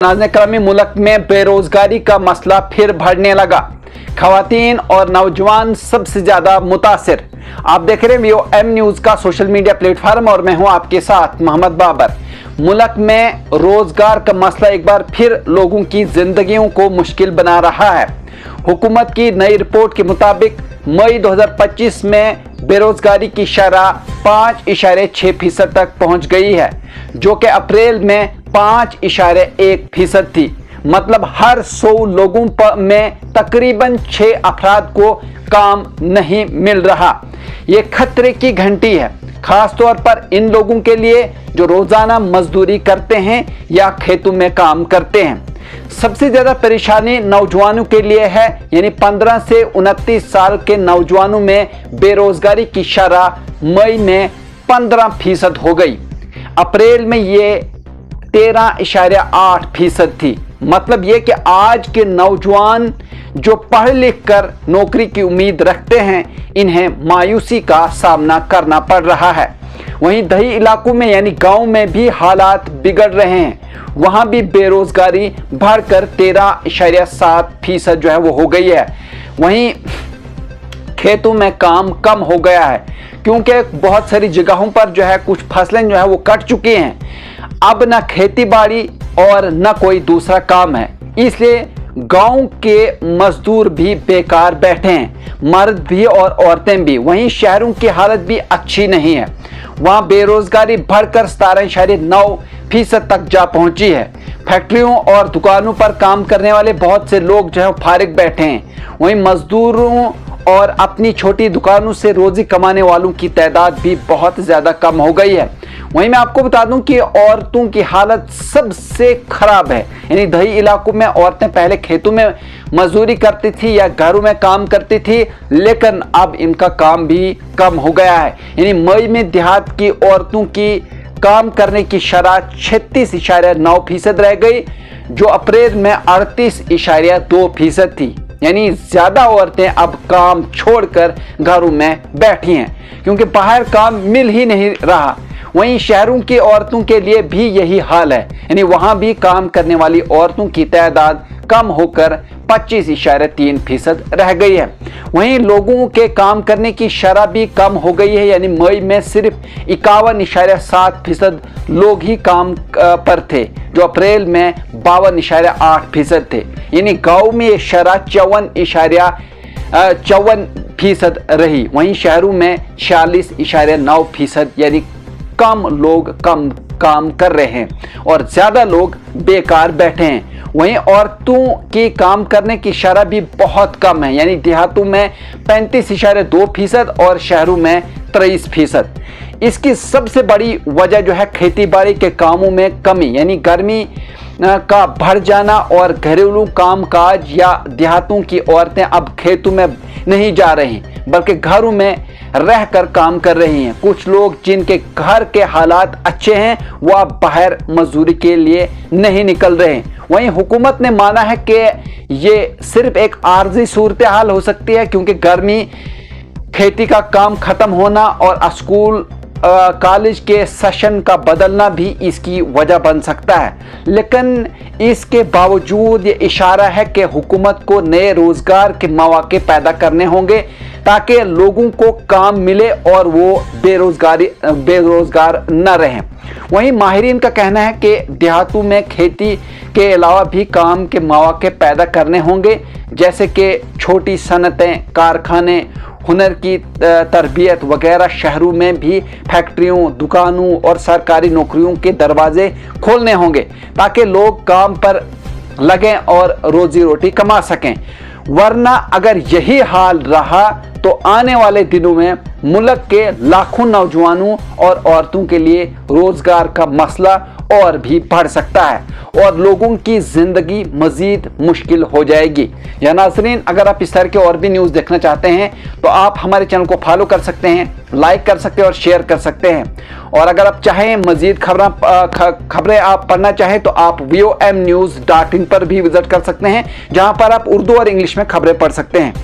नाज़रीन करामी, मुल्क में बेरोजगारी का मसला फिर बढ़ने लगा। खवातीन और नौजवान सबसे ज्यादा मुतासिर। आप देख रहे हैं VOM न्यूज का सोशल मीडिया प्लेटफॉर्म और मैं हूं आपके साथ मोहम्मद बाबर। मुल्क में रोजगार का मसला एक बार फिर लोगों की जिंदगियों को मुश्किल बना रहा है। हुकूमत की नई रिपोर्ट के मुताबिक मई 2025 में बेरोजगारी की शरह 5.6% तक पहुंच गई है, जो कि अप्रैल में 5.1% थी। मतलब हर 100 लोगों में तकरीबन 6 अफराद को काम नहीं मिल रहा। ये खतरे की घंटी है, खास तौर पर इन लोगों के लिए जो रोजाना मजदूरी करते हैं या खेतों में काम करते हैं। सबसे ज्यादा परेशानी नौजवानों के लिए है, यानी 15 से 29 साल के नौजवानों में बेरोजगारी की शरह मई में 15% हो गई। अप्रैल में ये 13.8% थी। मतलब ये कि आज के नौजवान जो पढ़ लिख कर नौकरी की उम्मीद रखते हैं, इन्हें मायूसी का सामना करना पड़ रहा है। वहीं दही इलाकों में यानी गांव में भी हालात बिगड़ रहे हैं। वहां भी बेरोजगारी बढ़कर 13.7% जो है वो हो गई है। वहीं खेतों में काम कम हो गया है, क्योंकि बहुत सारी जगहों पर जो है कुछ फसलें जो है वो कट चुकी हैं। अब ना खेती बाड़ी और ना कोई दूसरा काम है, इसलिए गांव के मजदूर भी बेकार बैठे हैं, मर्द भी और औरतें भी। वहीं शहरों की हालत भी अच्छी नहीं है। वहां बेरोजगारी बढ़कर 17.9% तक जा पहुंची है। फैक्ट्रियों और दुकानों पर काम करने वाले बहुत से लोग जो है फारिग बैठे हैं। वहीं मजदूरों और अपनी छोटी दुकानों से रोजी कमाने वालों की तादाद भी बहुत ज़्यादा कम हो गई है। वहीं मैं आपको बता दूं कि औरतों की हालत सबसे खराब है। यानी दही इलाकों में औरतें पहले खेतों में मजदूरी करती थी या घरों में काम करती थी, लेकिन अब इनका काम भी कम हो गया है। यानी मई में देहात की औरतों की काम करने की शरह 36.9% रह गई, जो अप्रैल में 38.2% थी। यानी ज्यादा औरतें अब काम छोड़कर घरों में बैठी हैं, क्योंकि बाहर काम मिल ही नहीं रहा। वहीं शहरों की औरतों के लिए भी यही हाल है। यानी वहां भी काम करने वाली औरतों की तादाद कम होकर 25.3% रह गई है। वहीं लोगों के काम करने की शरह भी कम हो गई है। यानी मई में सिर्फ 51.7% लोग ही काम पर थे, जो अप्रैल में 52.8% थे। यानी गांव में ये शरह 54.54% रही। वहीं शहरों में 46.9%, यानी कम लोग कम काम कर रहे हैं और ज्यादा लोग बेकार बैठे हैं। वहीं औरतों की काम करने की शरह भी बहुत कम है। यानी देहातों में 35.2% और शहरों में 23%। इसकी सबसे बड़ी वजह जो है खेती बाड़ी के कामों में कमी, यानी गर्मी का बढ़ जाना और घरेलू कामकाज। या देहातों की औरतें अब खेतों में नहीं जा रही, बल्कि घरों में रहकर काम कर रही हैं। कुछ लोग जिनके घर के हालात अच्छे हैं, वो अब बाहर मजदूरी के लिए नहीं निकल रहे हैं। वहीं हुकूमत ने माना है कि ये सिर्फ एक आर्जी सूरत हाल हो सकती है, क्योंकि गर्मी, खेती का काम खत्म होना और स्कूल कॉलेज के सेशन का बदलना भी इसकी वजह बन सकता है। लेकिन इसके बावजूद ये इशारा है कि हुकूमत को नए रोजगार के मौके पैदा करने होंगे, ताकि लोगों को काम मिले और वो बेरोजगार न रहें। वहीं माहिरीन का कहना है कि देहातों में खेती के अलावा भी काम के मौके पैदा करने होंगे, जैसे कि छोटी सनतें, कारखाने, हुनर की तरबियत वगैरह। शहरों में भी फैक्ट्रियों, दुकानों और सरकारी नौकरियों के दरवाजे खोलने होंगे, ताकि लोग काम पर लगें और रोजी रोटी कमा सकें। वरना अगर यही हाल रहा तो आने वाले दिनों में मुल्क के लाखों नौजवानों और औरतों के लिए रोजगार का मसला और भी बढ़ सकता है और लोगों की जिंदगी मजीद मुश्किल हो जाएगी। या नाज़रीन, अगर आप इस तरह के और भी न्यूज़ देखना चाहते हैं तो आप हमारे चैनल को फॉलो कर सकते हैं, लाइक कर सकते हैं और शेयर कर सकते हैं। और अगर आप चाहें मजीद खबरें आप पढ़ना चाहें तो आप VOMnews.in पर भी विजिट कर सकते हैं, जहां पर आप उर्दू और इंग्लिश में खबरें पढ़ सकते हैं।